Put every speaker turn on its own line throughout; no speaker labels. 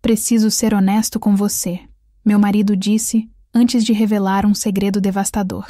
preciso ser honesto com você, meu marido disse antes de revelar um segredo devastador.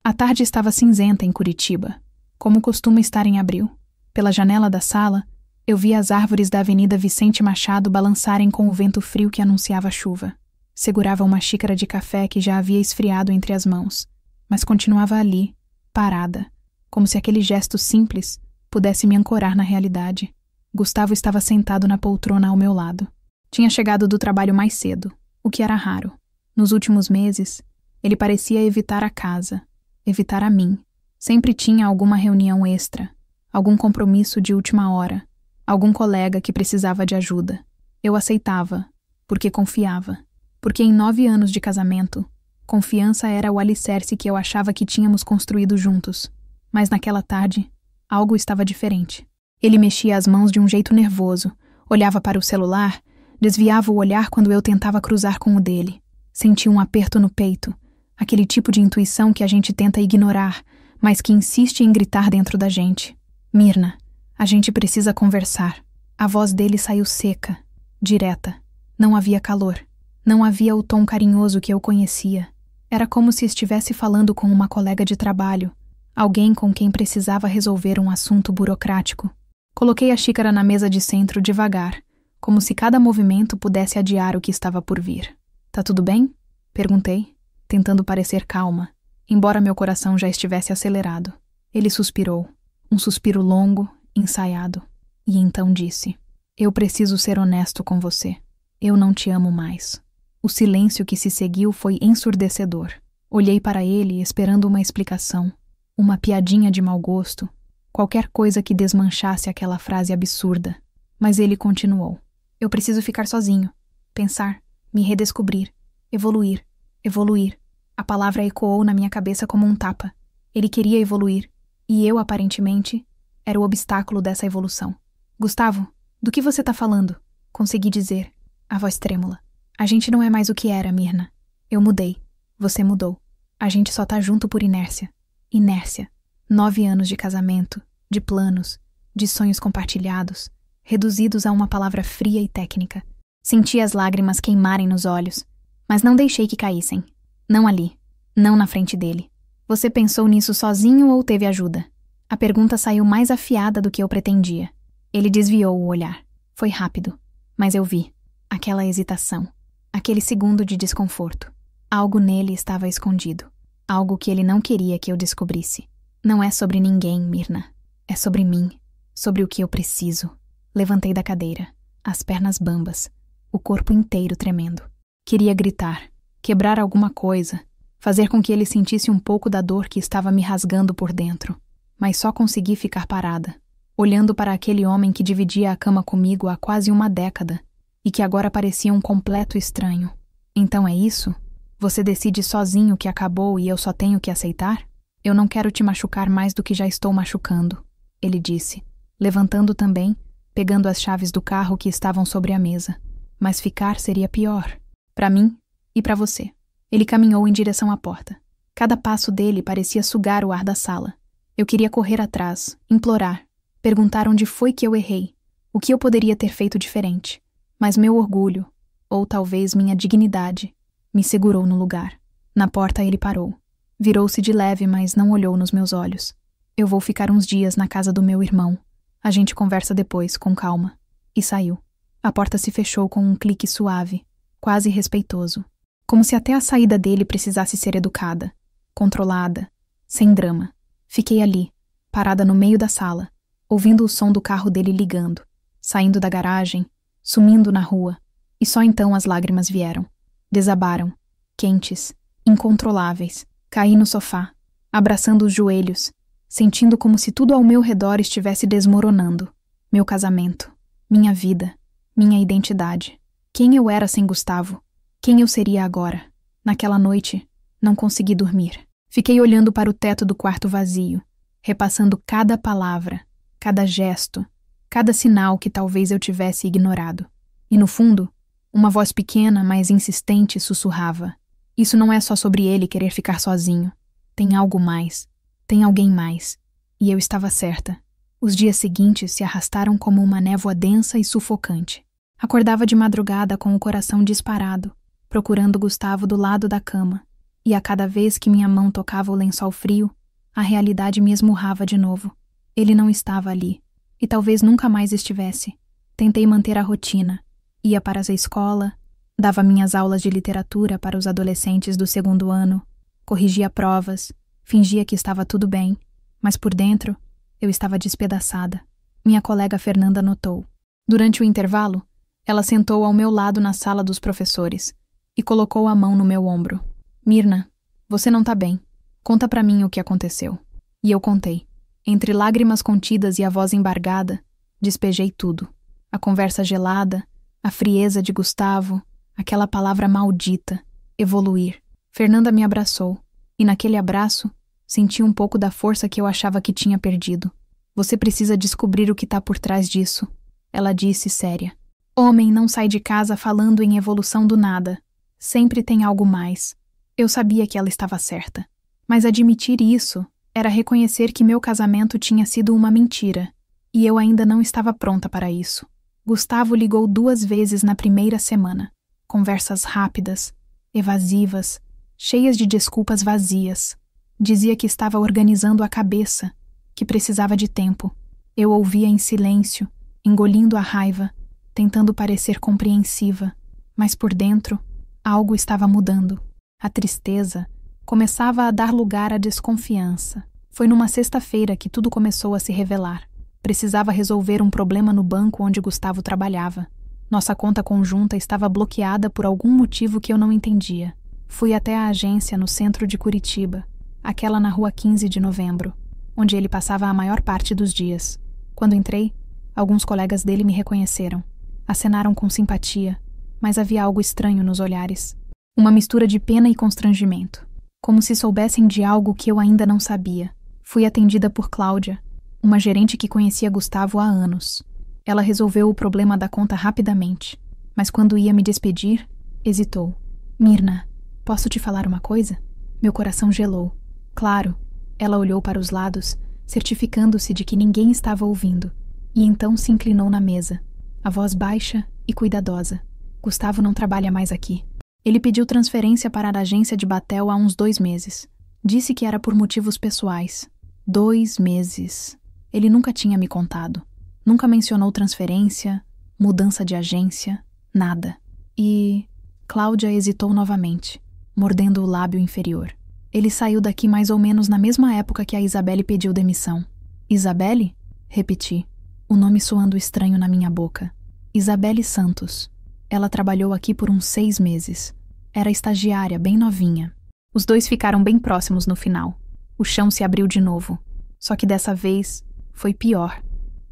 A tarde estava cinzenta em Curitiba, como costuma estar em abril. Pela janela da sala, eu via as árvores da Avenida Vicente Machado balançarem com o vento frio que anunciava chuva. Segurava uma xícara de café que já havia esfriado entre as mãos, mas continuava ali, parada, como se aquele gesto simples pudesse me ancorar na realidade. Gustavo estava sentado na poltrona ao meu lado. Tinha chegado do trabalho mais cedo, o que era raro. Nos últimos meses, ele parecia evitar a casa, evitar a mim. Sempre tinha alguma reunião extra, algum compromisso de última hora, algum colega que precisava de ajuda. Eu aceitava, porque confiava. Porque em 9 anos de casamento, confiança era o alicerce que eu achava que tínhamos construído juntos. Mas naquela tarde, algo estava diferente. Ele mexia as mãos de um jeito nervoso, olhava para o celular, desviava o olhar quando eu tentava cruzar com o dele. Sentia um aperto no peito, aquele tipo de intuição que a gente tenta ignorar, mas que insiste em gritar dentro da gente. Mirna, a gente precisa conversar. A voz dele saiu seca, direta. Não havia calor. Não havia o tom carinhoso que eu conhecia. Era como se estivesse falando com uma colega de trabalho, alguém com quem precisava resolver um assunto burocrático. Coloquei a xícara na mesa de centro devagar, como se cada movimento pudesse adiar o que estava por vir. Tá tudo bem? Perguntei, tentando parecer calma, embora meu coração já estivesse acelerado. Ele suspirou, um suspiro longo, ensaiado, e então disse: Eu preciso ser honesto com você. Eu não te amo mais. O silêncio que se seguiu foi ensurdecedor. Olhei para ele esperando uma explicação, uma piadinha de mau gosto, qualquer coisa que desmanchasse aquela frase absurda. Mas ele continuou. Eu preciso ficar sozinho, pensar, me redescobrir, evoluir, evoluir. A palavra ecoou na minha cabeça como um tapa. Ele queria evoluir, e eu, aparentemente, era o obstáculo dessa evolução. Gustavo, do que você tá falando? Consegui dizer, a voz trêmula. A gente não é mais o que era, Mirna. Eu mudei. Você mudou. A gente só tá junto por inércia. Inércia. 9 anos de casamento, de planos, de sonhos compartilhados, reduzidos a uma palavra fria e técnica. Senti as lágrimas queimarem nos olhos, mas não deixei que caíssem. Não ali. Não na frente dele. Você pensou nisso sozinho ou teve ajuda? A pergunta saiu mais afiada do que eu pretendia. Ele desviou o olhar. Foi rápido, mas eu vi. Aquela hesitação. Aquele segundo de desconforto. Algo nele estava escondido. Algo que ele não queria que eu descobrisse. Não é sobre ninguém, Mirna. É sobre mim. Sobre o que eu preciso. Levantei da cadeira, as pernas bambas, o corpo inteiro tremendo. Queria gritar, quebrar alguma coisa, fazer com que ele sentisse um pouco da dor que estava me rasgando por dentro. Mas só consegui ficar parada, olhando para aquele homem que dividia a cama comigo há quase uma década e que agora parecia um completo estranho. Então é isso? Você decide sozinho que acabou e eu só tenho que aceitar? Eu não quero te machucar mais do que já estou machucando, ele disse, levantando também, pegando as chaves do carro que estavam sobre a mesa. Mas ficar seria pior. Para mim e para você. Ele caminhou em direção à porta. Cada passo dele parecia sugar o ar da sala. Eu queria correr atrás, implorar, perguntar onde foi que eu errei, o que eu poderia ter feito diferente. Mas meu orgulho, ou talvez minha dignidade, me segurou no lugar. Na porta ele parou. Virou-se de leve, mas não olhou nos meus olhos. Eu vou ficar uns dias na casa do meu irmão. A gente conversa depois, com calma. E saiu. A porta se fechou com um clique suave, quase respeitoso. Como se até a saída dele precisasse ser educada, controlada, sem drama. Fiquei ali, parada no meio da sala, ouvindo o som do carro dele ligando, saindo da garagem, sumindo na rua. E só então as lágrimas vieram. Desabaram, quentes, incontroláveis. Caí no sofá, abraçando os joelhos, sentindo como se tudo ao meu redor estivesse desmoronando. Meu casamento, minha vida, minha identidade. Quem eu era sem Gustavo? Quem eu seria agora? Naquela noite, não consegui dormir. Fiquei olhando para o teto do quarto vazio, repassando cada palavra, cada gesto, cada sinal que talvez eu tivesse ignorado. E no fundo, uma voz pequena, mas insistente, sussurrava: Isso não é só sobre ele querer ficar sozinho. Tem algo mais. Tem alguém mais. E eu estava certa. Os dias seguintes se arrastaram como uma névoa densa e sufocante. Acordava de madrugada com o coração disparado, procurando Gustavo do lado da cama, e a cada vez que minha mão tocava o lençol frio, a realidade me esmurrava de novo. Ele não estava ali, e talvez nunca mais estivesse. Tentei manter a rotina, ia para a escola, dava minhas aulas de literatura para os adolescentes do 2º ano, corrigia provas, fingia que estava tudo bem, mas por dentro eu estava despedaçada. Minha colega Fernanda notou. Durante o intervalo, ela sentou ao meu lado na sala dos professores e colocou a mão no meu ombro. Mirna, você não tá bem. Conta pra mim o que aconteceu. E eu contei. Entre lágrimas contidas e a voz embargada, despejei tudo. A conversa gelada, a frieza de Gustavo, aquela palavra maldita, evoluir. Fernanda me abraçou, e naquele abraço, senti um pouco da força que eu achava que tinha perdido. Você precisa descobrir o que tá por trás disso, ela disse séria. Homem não sai de casa falando em evolução do nada. Sempre tem algo mais. Eu sabia que ela estava certa. Mas admitir isso era reconhecer que meu casamento tinha sido uma mentira, e eu ainda não estava pronta para isso. Gustavo ligou 2 vezes na primeira semana. Conversas rápidas, evasivas, cheias de desculpas vazias. Dizia que estava organizando a cabeça, que precisava de tempo. Eu ouvia em silêncio, engolindo a raiva, tentando parecer compreensiva, mas por dentro, algo estava mudando. A tristeza começava a dar lugar à desconfiança. Foi numa sexta-feira que tudo começou a se revelar. Precisava resolver um problema no banco onde Gustavo trabalhava. Nossa conta conjunta estava bloqueada por algum motivo que eu não entendia. Fui até a agência no centro de Curitiba, aquela na rua 15 de novembro, onde ele passava a maior parte dos dias. Quando entrei, alguns colegas dele me reconheceram. Acenaram com simpatia, mas havia algo estranho nos olhares. Uma mistura de pena e constrangimento, como se soubessem de algo que eu ainda não sabia. Fui atendida por Cláudia, uma gerente que conhecia Gustavo há anos. Ela resolveu o problema da conta rapidamente, mas quando ia me despedir, hesitou. Mirna, posso te falar uma coisa? Meu coração gelou. Claro, ela olhou para os lados, certificando-se de que ninguém estava ouvindo, e então se inclinou na mesa, a voz baixa e cuidadosa. Gustavo não trabalha mais aqui. Ele pediu transferência para a agência de Batel há uns 2 meses. Disse que era por motivos pessoais. 2 meses. Ele nunca tinha me contado. Nunca mencionou transferência, mudança de agência, nada. E Cláudia hesitou novamente, mordendo o lábio inferior. Ele saiu daqui mais ou menos na mesma época que a Isabelle pediu demissão. Isabelle? Repeti, o nome soando estranho na minha boca. Isabelle Santos. Ela trabalhou aqui por uns 6 meses. Era estagiária, bem novinha. Os dois ficaram bem próximos no final. O chão se abriu de novo. Só que dessa vez foi pior.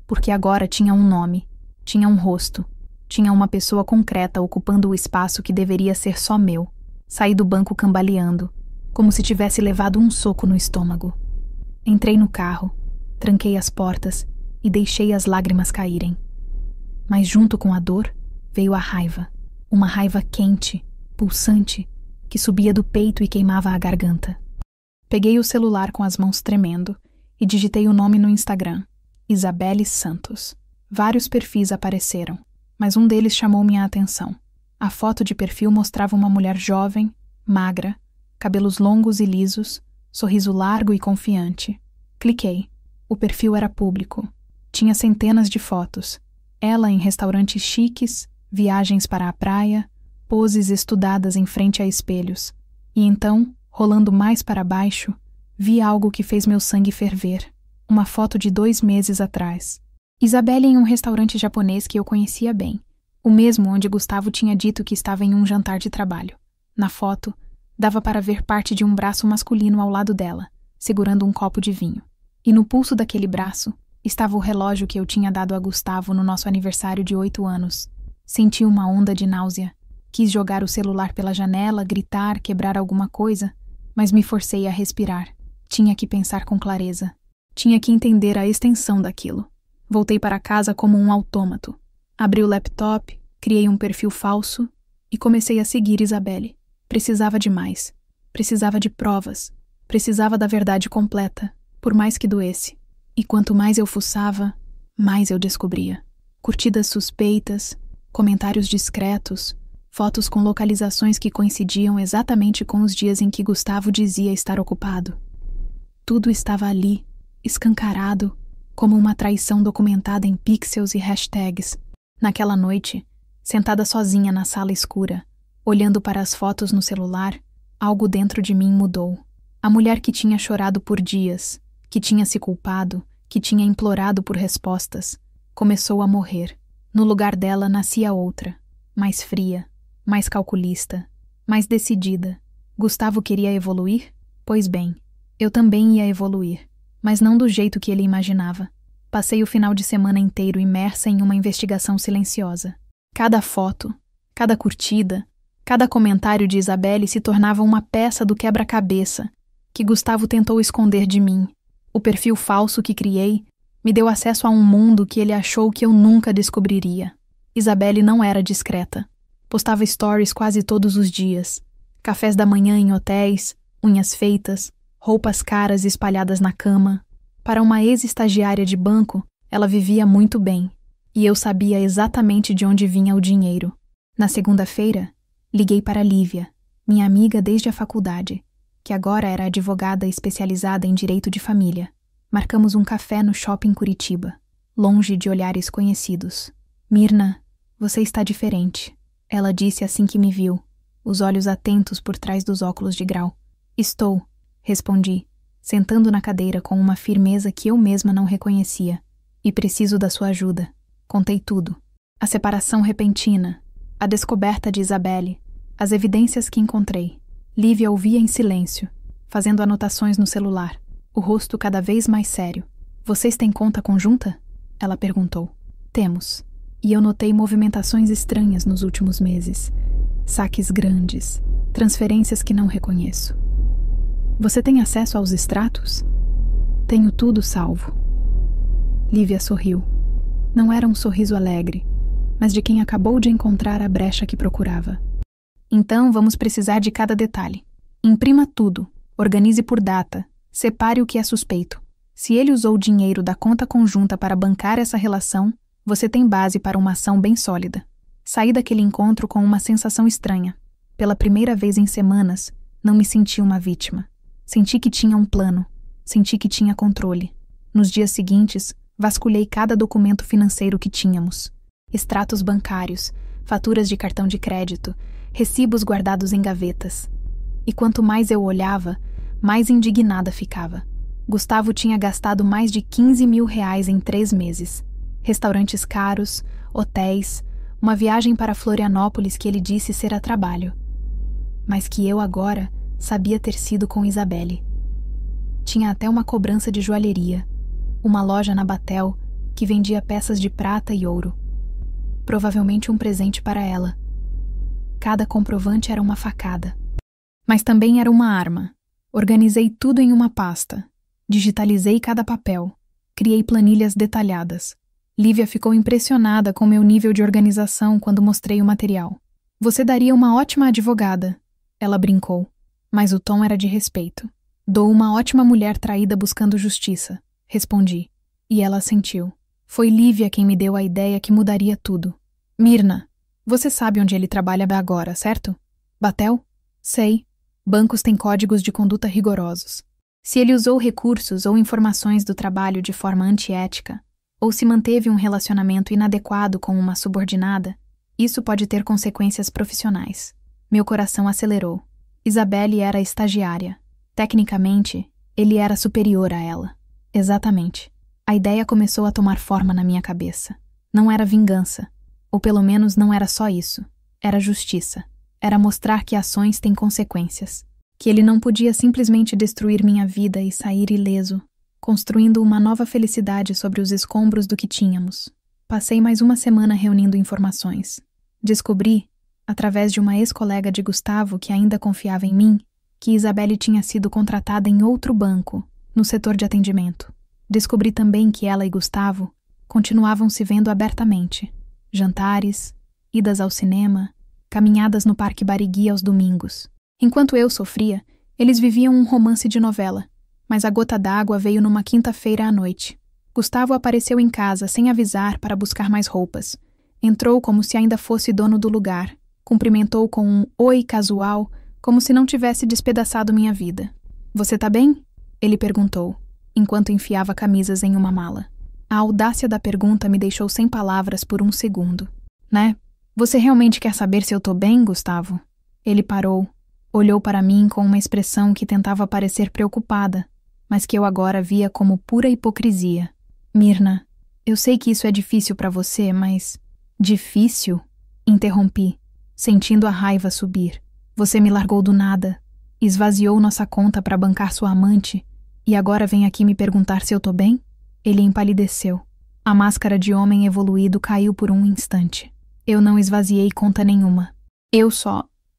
Porque agora tinha um nome, tinha um rosto, tinha uma pessoa concreta ocupando o espaço que deveria ser só meu. Saí do banco cambaleando, como se tivesse levado um soco no estômago. Entrei no carro, tranquei as portas e deixei as lágrimas caírem. Mas junto com a dor, veio a raiva. Uma raiva quente, pulsante, que subia do peito e queimava a garganta. Peguei o celular com as mãos tremendo e digitei o nome no Instagram. Isabelle Santos. Vários perfis apareceram, mas um deles chamou minha atenção. A foto de perfil mostrava uma mulher jovem, magra, cabelos longos e lisos, sorriso largo e confiante. Cliquei. O perfil era público. Tinha centenas de fotos. Ela em restaurantes chiques, viagens para a praia, poses estudadas em frente a espelhos. E então, rolando mais para baixo, vi algo que fez meu sangue ferver. Uma foto de 2 meses atrás. Isabelle em um restaurante japonês que eu conhecia bem. O mesmo onde Gustavo tinha dito que estava em um jantar de trabalho. Na foto, dava para ver parte de um braço masculino ao lado dela, segurando um copo de vinho. E no pulso daquele braço, estava o relógio que eu tinha dado a Gustavo no nosso aniversário de 8 anos. Senti uma onda de náusea. Quis jogar o celular pela janela, gritar, quebrar alguma coisa, mas me forcei a respirar. Tinha que pensar com clareza. Tinha que entender a extensão daquilo. Voltei para casa como um autômato. Abri o laptop, criei um perfil falso e comecei a seguir Isabelle. Precisava de mais. Precisava de provas. Precisava da verdade completa, por mais que doesse. E quanto mais eu fuçava, mais eu descobria. Curtidas suspeitas, comentários discretos, fotos com localizações que coincidiam exatamente com os dias em que Gustavo dizia estar ocupado. Tudo estava ali, escancarado, como uma traição documentada em pixels e hashtags. Naquela noite, sentada sozinha na sala escura, olhando para as fotos no celular, algo dentro de mim mudou. A mulher que tinha chorado por dias, que tinha se culpado, que tinha implorado por respostas, começou a morrer. No lugar dela nascia outra, mais fria, mais calculista, mais decidida. Gustavo queria evoluir? Pois bem, eu também ia evoluir, mas não do jeito que ele imaginava. Passei o final de semana inteiro imersa em uma investigação silenciosa. Cada foto, cada curtida, cada comentário de Isabelle se tornava uma peça do quebra-cabeça que Gustavo tentou esconder de mim. O perfil falso que criei me deu acesso a um mundo que ele achou que eu nunca descobriria. Isabelle não era discreta. Postava stories quase todos os dias. Cafés da manhã em hotéis, unhas feitas, roupas caras espalhadas na cama. Para uma ex-estagiária de banco, ela vivia muito bem. E eu sabia exatamente de onde vinha o dinheiro. Na segunda-feira, liguei para Lívia, minha amiga desde a faculdade, que agora era advogada especializada em direito de família. Marcamos um café no shopping Curitiba, longe de olhares conhecidos. Mirna, você está diferente, ela disse assim que me viu, os olhos atentos por trás dos óculos de grau. Estou, respondi, sentando na cadeira com uma firmeza que eu mesma não reconhecia. E preciso da sua ajuda. Contei tudo. A separação repentina, a descoberta de Isabelle, as evidências que encontrei. Lívia ouvia em silêncio, fazendo anotações no celular, o rosto cada vez mais sério. Vocês têm conta conjunta? Ela perguntou. Temos. E eu notei movimentações estranhas nos últimos meses. Saques grandes, transferências que não reconheço. Você tem acesso aos extratos? Tenho tudo salvo. Lívia sorriu. Não era um sorriso alegre, mas de quem acabou de encontrar a brecha que procurava. Então vamos precisar de cada detalhe. Imprima tudo, organize por data, separe o que é suspeito. Se ele usou dinheiro da conta conjunta para bancar essa relação, você tem base para uma ação bem sólida. Saí daquele encontro com uma sensação estranha. Pela primeira vez em semanas, não me senti uma vítima. Senti que tinha um plano. Senti que tinha controle. Nos dias seguintes, vasculhei cada documento financeiro que tínhamos. Extratos bancários, faturas de cartão de crédito, recibos guardados em gavetas. E quanto mais eu olhava, mais indignada ficava. Gustavo tinha gastado mais de 15 mil reais em 3 meses. Restaurantes caros, hotéis, uma viagem para Florianópolis que ele disse ser a trabalho. Mas que eu agora sabia ter sido com Isabelle. Tinha até uma cobrança de joalheria, uma loja na Batel que vendia peças de prata e ouro. Provavelmente um presente para ela. Cada comprovante era uma facada. Mas também era uma arma. Organizei tudo em uma pasta. Digitalizei cada papel. Criei planilhas detalhadas. Lívia ficou impressionada com meu nível de organização quando mostrei o material. Você daria uma ótima advogada, ela brincou. Mas o tom era de respeito. Dou uma ótima mulher traída buscando justiça, respondi. E ela assentiu. Foi Lívia quem me deu a ideia que mudaria tudo. Mirna, você sabe onde ele trabalha agora, certo? Batel? Sei. Bancos têm códigos de conduta rigorosos. Se ele usou recursos ou informações do trabalho de forma antiética, ou se manteve um relacionamento inadequado com uma subordinada, isso pode ter consequências profissionais. Meu coração acelerou. Isabelle era estagiária. Tecnicamente, ele era superior a ela. Exatamente. A ideia começou a tomar forma na minha cabeça. Não era vingança. Ou pelo menos não era só isso. Era justiça. Era mostrar que ações têm consequências. Que ele não podia simplesmente destruir minha vida e sair ileso, construindo uma nova felicidade sobre os escombros do que tínhamos. Passei mais uma semana reunindo informações. Descobri, através de uma ex-colega de Gustavo que ainda confiava em mim, que Isabelle tinha sido contratada em outro banco, no setor de atendimento. Descobri também que ela e Gustavo continuavam se vendo abertamente. Jantares, idas ao cinema, caminhadas no Parque Barigui aos domingos. Enquanto eu sofria, eles viviam um romance de novela, mas a gota d'água veio numa quinta-feira à noite. Gustavo apareceu em casa sem avisar para buscar mais roupas. Entrou como se ainda fosse dono do lugar. Cumprimentou com um oi casual, como se não tivesse despedaçado minha vida. Você tá bem? Ele perguntou, enquanto enfiava camisas em uma mala. A audácia da pergunta me deixou sem palavras por um segundo. Né? Você realmente quer saber se eu tô bem, Gustavo? Ele parou, olhou para mim com uma expressão que tentava parecer preocupada, mas que eu agora via como pura hipocrisia. Mirna, eu sei que isso é difícil para você, mas... Difícil? Interrompi, sentindo a raiva subir. Você me largou do nada, esvaziou nossa conta para bancar sua amante, e agora vem aqui me perguntar se eu tô bem? Ele empalideceu. A máscara de homem evoluído caiu por um instante. Eu não esvaziei conta nenhuma.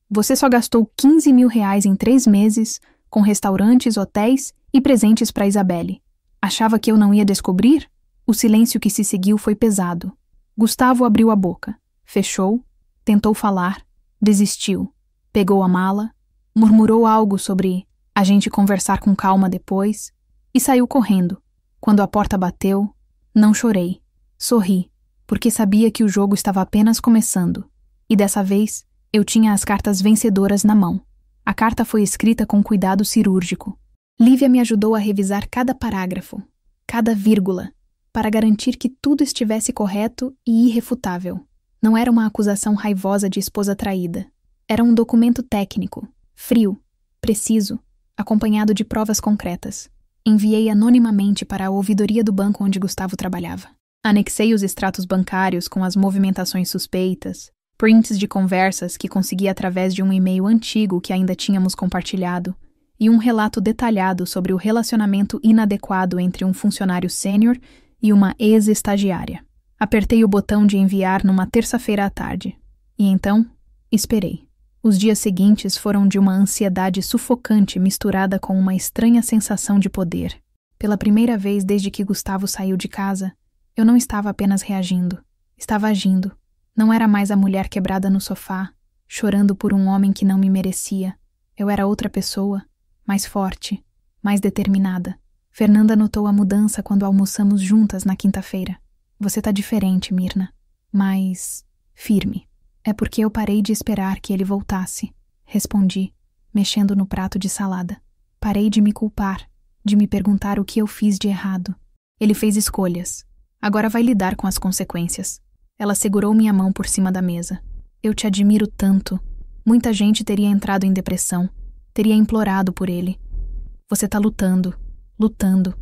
Você só gastou 15 mil reais em 3 meses, com restaurantes, hotéis e presentes para Isabelle. Achava que eu não ia descobrir? O silêncio que se seguiu foi pesado. Gustavo abriu a boca, fechou, tentou falar, desistiu, pegou a mala, murmurou algo sobre a gente conversar com calma depois e saiu correndo. Quando a porta bateu, não chorei, sorri, porque sabia que o jogo estava apenas começando. E dessa vez, eu tinha as cartas vencedoras na mão. A carta foi escrita com cuidado cirúrgico. Lívia me ajudou a revisar cada parágrafo, cada vírgula, para garantir que tudo estivesse correto e irrefutável. Não era uma acusação raivosa de esposa traída. Era um documento técnico, frio, preciso, acompanhado de provas concretas. Enviei anonimamente para a ouvidoria do banco onde Gustavo trabalhava. Anexei os extratos bancários com as movimentações suspeitas, prints de conversas que consegui através de um e-mail antigo que ainda tínhamos compartilhado, e um relato detalhado sobre o relacionamento inadequado entre um funcionário sênior e uma ex-estagiária. Apertei o botão de enviar numa terça-feira à tarde. E então, esperei. Os dias seguintes foram de uma ansiedade sufocante misturada com uma estranha sensação de poder. Pela primeira vez desde que Gustavo saiu de casa, eu não estava apenas reagindo. Estava agindo. Não era mais a mulher quebrada no sofá, chorando por um homem que não me merecia. Eu era outra pessoa, mais forte, mais determinada. Fernanda notou a mudança quando almoçamos juntas na quinta-feira. Você tá diferente, Mirna. Mais firme. É porque eu parei de esperar que ele voltasse. Respondi, mexendo no prato de salada. Parei de me culpar, de me perguntar o que eu fiz de errado. Ele fez escolhas. Agora vai lidar com as consequências. Ela segurou minha mão por cima da mesa. Eu te admiro tanto. Muita gente teria entrado em depressão. Teria implorado por ele. Você tá lutando. Lutando.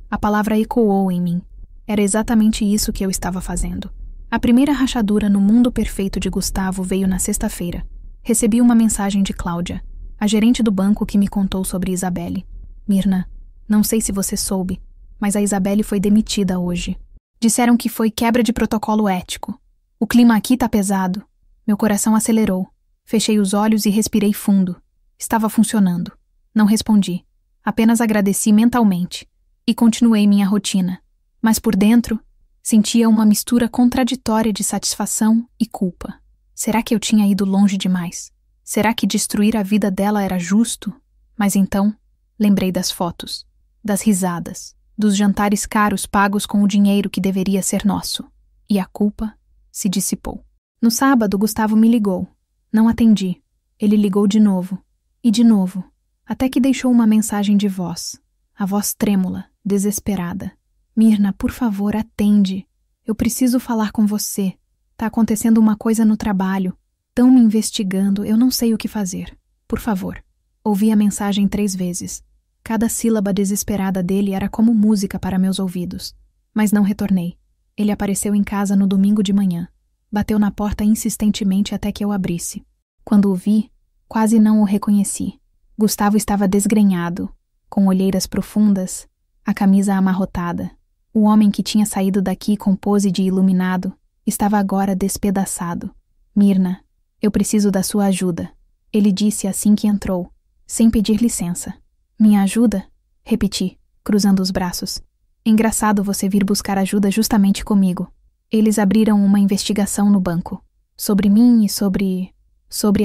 A palavra ecoou em mim. Era exatamente isso que eu estava fazendo. A primeira rachadura no mundo perfeito de Gustavo veio na sexta-feira. Recebi uma mensagem de Cláudia, a gerente do banco que me contou sobre Isabelle. Mirna, não sei se você soube, mas a Isabelle foi demitida hoje. Disseram que foi quebra de protocolo ético. O clima aqui tá pesado. Meu coração acelerou. Fechei os olhos e respirei fundo. Estava funcionando. Não respondi. Apenas agradeci mentalmente e continuei minha rotina. Mas por dentro, sentia uma mistura contraditória de satisfação e culpa. Será que eu tinha ido longe demais? Será que destruir a vida dela era justo? Mas então, lembrei das fotos, das risadas, dos jantares caros pagos com o dinheiro que deveria ser nosso. E a culpa se dissipou. No sábado, Gustavo me ligou. Não atendi. Ele ligou de novo. E de novo. Até que deixou uma mensagem de voz. A voz trêmula, desesperada. Mirna, por favor, atende. Eu preciso falar com você. Tá acontecendo uma coisa no trabalho. Tão me investigando, eu não sei o que fazer. Por favor. Ouvi a mensagem 3 vezes. Cada sílaba desesperada dele era como música para meus ouvidos. Mas não retornei. Ele apareceu em casa no domingo de manhã. Bateu na porta insistentemente até que eu abrisse. Quando o vi, quase não o reconheci. Gustavo estava desgrenhado, com olheiras profundas, a camisa amarrotada. O homem que tinha saído daqui com pose de iluminado estava agora despedaçado. Mirna, eu preciso da sua ajuda. Ele disse assim que entrou, sem pedir licença. Minha ajuda? Repeti, cruzando os braços. Engraçado você vir buscar ajuda justamente comigo. Eles abriram uma investigação no banco. Sobre mim e sobre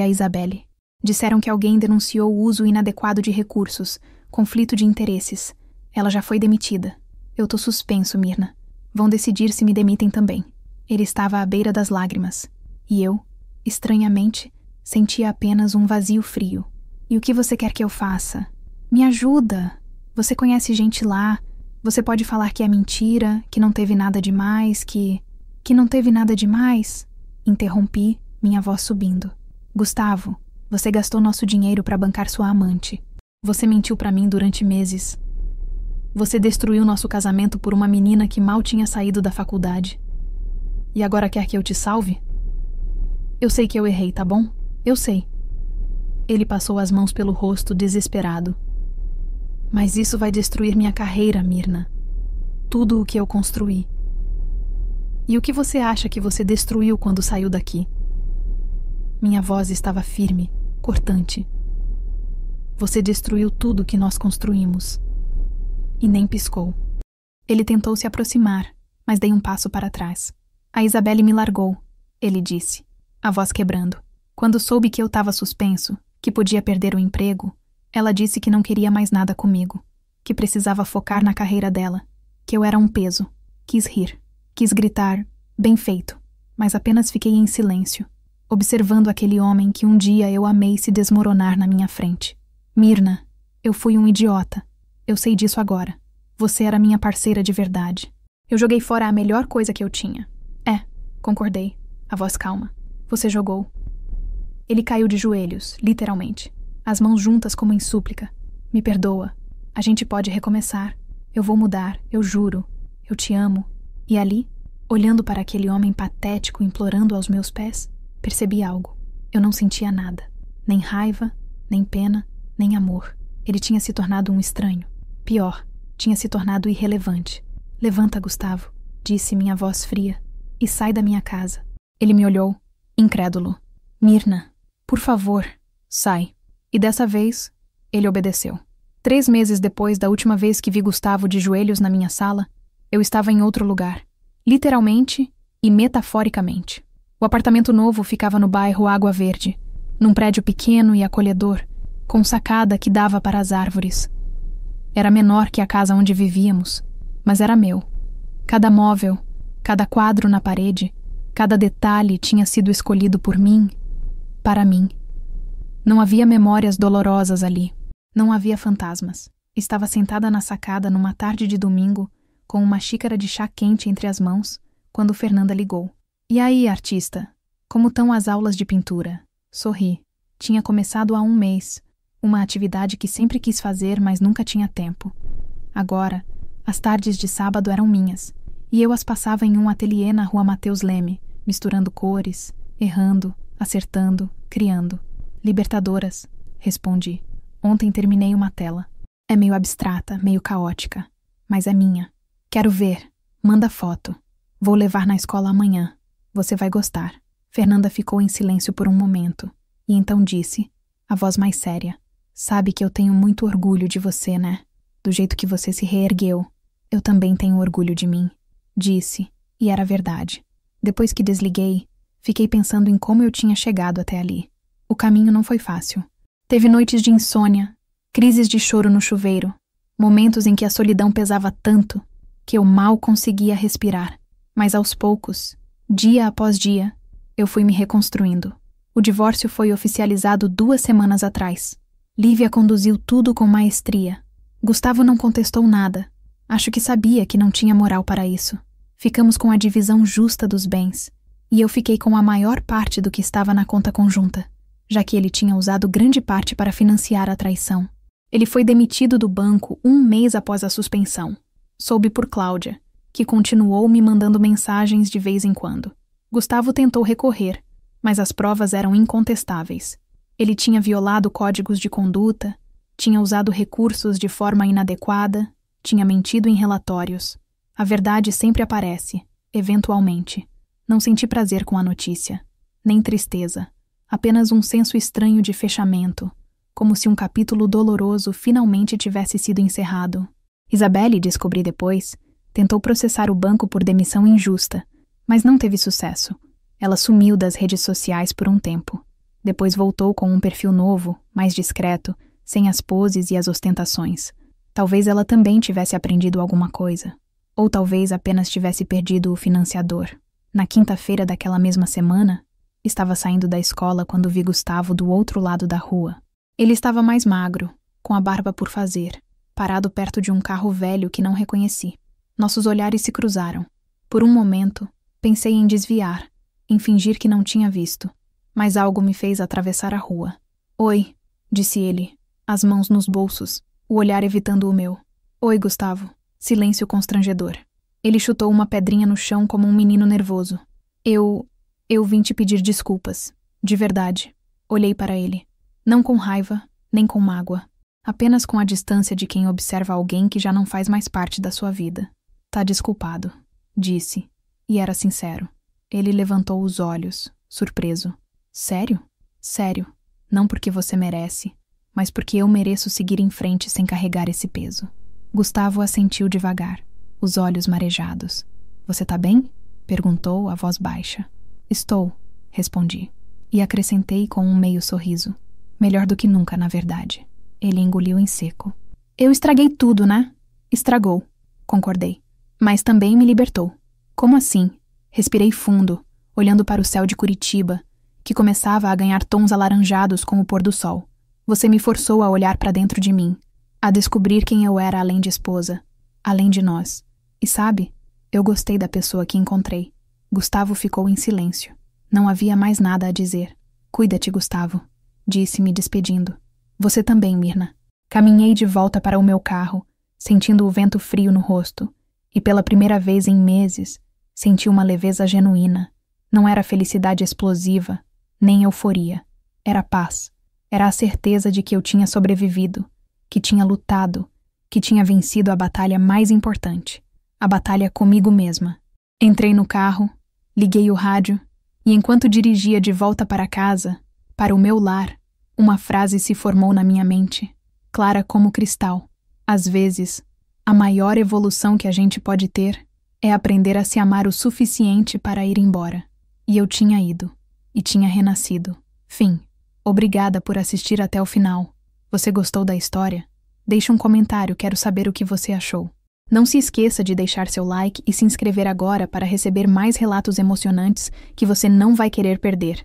a Isabelle. Disseram que alguém denunciou o uso inadequado de recursos, conflito de interesses. Ela já foi demitida. Eu tô suspenso, Mirna. Vão decidir se me demitem também. Ele estava à beira das lágrimas, e eu, estranhamente, sentia apenas um vazio frio. E o que você quer que eu faça? Me ajuda! Você conhece gente lá, você pode falar que é mentira, que não teve nada demais, que não teve nada demais? Interrompi, minha voz subindo. Gustavo, você gastou nosso dinheiro para bancar sua amante. Você mentiu para mim durante meses. Você destruiu nosso casamento por uma menina que mal tinha saído da faculdade. E agora quer que eu te salve? Eu sei que eu errei, tá bom? Eu sei. Ele passou as mãos pelo rosto, desesperado. Mas isso vai destruir minha carreira, Mirna. Tudo o que eu construí. E o que você acha que você destruiu quando saiu daqui? Minha voz estava firme, cortante. Você destruiu tudo que nós construímos. E nem piscou. Ele tentou se aproximar, mas dei um passo para trás. A Isabelle me largou, ele disse, a voz quebrando. Quando soube que eu estava suspenso, que podia perder o emprego, ela disse que não queria mais nada comigo, que precisava focar na carreira dela, que eu era um peso. Quis rir, quis gritar, bem feito, mas apenas fiquei em silêncio, observando aquele homem que um dia eu amei se desmoronar na minha frente. Mirna, eu fui um idiota. Eu sei disso agora. Você era minha parceira de verdade. Eu joguei fora a melhor coisa que eu tinha. É, concordei, a voz calma. Você jogou. Ele caiu de joelhos, literalmente, as mãos juntas como em súplica. Me perdoa. A gente pode recomeçar. Eu vou mudar, eu juro. Eu te amo. E ali, olhando para aquele homem patético implorando aos meus pés, percebi algo. Eu não sentia nada. Nem raiva, nem pena, nem amor. Ele tinha se tornado um estranho. Pior, tinha se tornado irrelevante. Levanta, Gustavo, disse minha voz fria, e sai da minha casa. Ele me olhou, incrédulo. Mirna, por favor, sai. E dessa vez, ele obedeceu. 3 meses depois da última vez que vi Gustavo de joelhos na minha sala, eu estava em outro lugar, literalmente e metaforicamente. O apartamento novo ficava no bairro Água Verde, num prédio pequeno e acolhedor, com sacada que dava para as árvores. Era menor que a casa onde vivíamos, mas era meu. Cada móvel, cada quadro na parede, cada detalhe tinha sido escolhido por mim, para mim. Não havia memórias dolorosas ali. Não havia fantasmas. Estava sentada na sacada numa tarde de domingo, com uma xícara de chá quente entre as mãos, quando Fernanda ligou. E aí, artista? Como estão as aulas de pintura? Sorri. Tinha começado há 1 mês. Uma atividade que sempre quis fazer, mas nunca tinha tempo. Agora, as tardes de sábado eram minhas, e eu as passava em um ateliê na rua Mateus Leme, misturando cores, errando, acertando, criando. Libertadoras, respondi. Ontem terminei uma tela. É meio abstrata, meio caótica, mas é minha. Quero ver. Manda foto. Vou levar na escola amanhã. Você vai gostar. Fernanda ficou em silêncio por um momento, e então disse, a voz mais séria. Sabe que eu tenho muito orgulho de você, né? Do jeito que você se reergueu. Eu também tenho orgulho de mim. Disse, e era verdade. Depois que desliguei, fiquei pensando em como eu tinha chegado até ali. O caminho não foi fácil. Teve noites de insônia, crises de choro no chuveiro, momentos em que a solidão pesava tanto que eu mal conseguia respirar. Mas aos poucos, dia após dia, eu fui me reconstruindo. O divórcio foi oficializado 2 semanas atrás. Lívia conduziu tudo com maestria. Gustavo não contestou nada. Acho que sabia que não tinha moral para isso. Ficamos com a divisão justa dos bens, e eu fiquei com a maior parte do que estava na conta conjunta, já que ele tinha usado grande parte para financiar a traição. Ele foi demitido do banco 1 mês após a suspensão. Soube por Cláudia, que continuou me mandando mensagens de vez em quando. Gustavo tentou recorrer, mas as provas eram incontestáveis. Ele tinha violado códigos de conduta, tinha usado recursos de forma inadequada, tinha mentido em relatórios. A verdade sempre aparece, eventualmente. Não senti prazer com a notícia, nem tristeza, apenas um senso estranho de fechamento, como se um capítulo doloroso finalmente tivesse sido encerrado. Isabelle, descobri depois, tentou processar o banco por demissão injusta, mas não teve sucesso. Ela sumiu das redes sociais por um tempo. Depois voltou com um perfil novo, mais discreto, sem as poses e as ostentações. Talvez ela também tivesse aprendido alguma coisa. Ou talvez apenas tivesse perdido o financiador. Na quinta-feira daquela mesma semana, estava saindo da escola quando vi Gustavo do outro lado da rua. Ele estava mais magro, com a barba por fazer, parado perto de um carro velho que não reconheci. Nossos olhares se cruzaram. Por um momento, pensei em desviar, em fingir que não tinha visto, mas algo me fez atravessar a rua. Oi, disse ele, as mãos nos bolsos, o olhar evitando o meu. Oi, Gustavo. Silêncio constrangedor. Ele chutou uma pedrinha no chão como um menino nervoso. Eu vim te pedir desculpas. De verdade. Olhei para ele. Não com raiva, nem com mágoa. Apenas com a distância de quem observa alguém que já não faz mais parte da sua vida. Tá desculpado, disse, e era sincero. Ele levantou os olhos, surpreso. Sério? Sério. Não porque você merece, mas porque eu mereço seguir em frente sem carregar esse peso. Gustavo assentiu devagar, os olhos marejados. Você tá bem? Perguntou a voz baixa. Estou, respondi, e acrescentei com um meio sorriso. Melhor do que nunca, na verdade. Ele engoliu em seco. Eu estraguei tudo, né? Estragou, concordei. Mas também me libertou. Como assim? Respirei fundo, olhando para o céu de Curitiba, que começava a ganhar tons alaranjados com o pôr do sol. Você me forçou a olhar para dentro de mim, a descobrir quem eu era além de esposa, além de nós. E sabe, eu gostei da pessoa que encontrei. Gustavo ficou em silêncio. Não havia mais nada a dizer. Cuida-te, Gustavo, disse me despedindo. Você também, Mirna. Caminhei de volta para o meu carro, sentindo o vento frio no rosto, e pela primeira vez em meses, senti uma leveza genuína. Não era felicidade explosiva, nem euforia. Era paz. Era a certeza de que eu tinha sobrevivido, que tinha lutado, que tinha vencido a batalha mais importante, a batalha comigo mesma. Entrei no carro, liguei o rádio, e enquanto dirigia de volta para casa, para o meu lar, uma frase se formou na minha mente, clara como cristal. Às vezes, a maior evolução que a gente pode ter é aprender a se amar o suficiente para ir embora. E eu tinha ido, e tinha renascido. Fim. Obrigada por assistir até o final. Você gostou da história? Deixe um comentário, quero saber o que você achou. Não se esqueça de deixar seu like e se inscrever agora para receber mais relatos emocionantes que você não vai querer perder.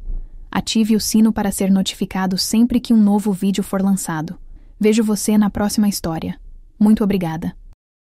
Ative o sino para ser notificado sempre que um novo vídeo for lançado. Vejo você na próxima história. Muito obrigada.